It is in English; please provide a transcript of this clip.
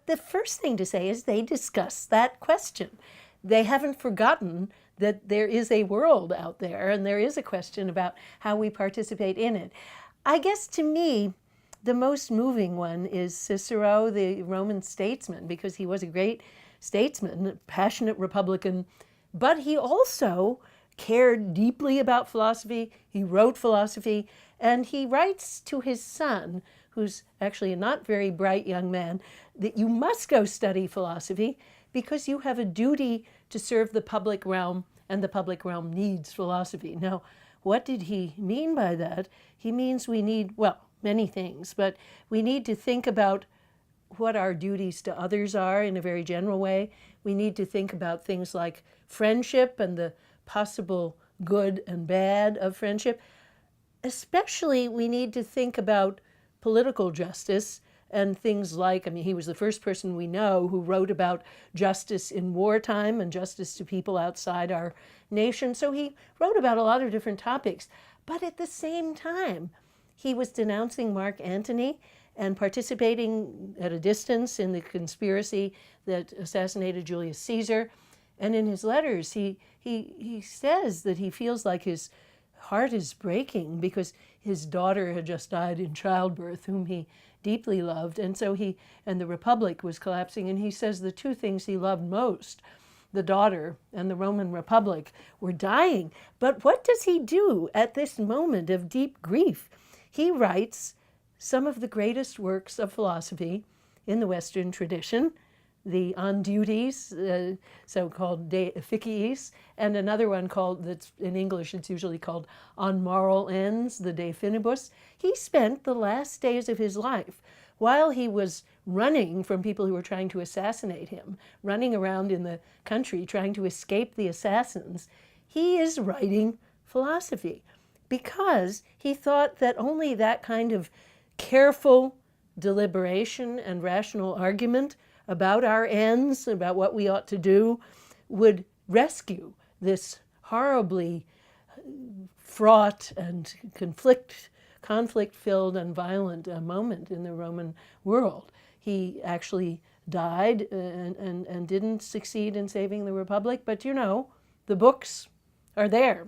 The first thing to say is they discuss that question. They haven't forgotten that there is a world out there and there is a question about how we participate in it. I guess to me, the most moving one is Cicero, the Roman statesman, because he was a great statesman, a passionate Republican, but he also cared deeply about philosophy. He wrote philosophy, and he writes to his son, who's actually a not very bright young man, that you must go study philosophy because you have a duty to serve the public realm, and the public realm needs philosophy. Now, what did he mean by that? He means we need, well, many things, but we need to think about what our duties to others are in a very general way. We need to think about things like friendship and the possible good and bad of friendship. Especially, we need to think about political justice and things like, I mean, he was the first person we know who wrote about justice in wartime and justice to people outside our nation. So he wrote about a lot of different topics. But at the same time, he was denouncing Mark Antony and participating at a distance in the conspiracy that assassinated Julius Caesar. And in his letters, he says that he feels like his heart is breaking because his daughter had just died in childbirth, whom he deeply loved. And so and the Republic was collapsing. And he says the two things he loved most, the daughter and the Roman Republic, were dying. But what does he do at this moment of deep grief? He writes some of the greatest works of philosophy in the Western tradition, the On Duties, so-called De Officiis, and another one called, that's in English, it's usually called On Moral Ends, the De Finibus. He spent the last days of his life, while he was running from people who were trying to assassinate him, running around in the country trying to escape the assassins, he is writing philosophy because he thought that only that kind of careful deliberation and rational argument about our ends, about what we ought to do, would rescue this horribly fraught and conflict-filled and violent moment in the Roman world. He actually died and didn't succeed in saving the Republic, but you know, the books are there.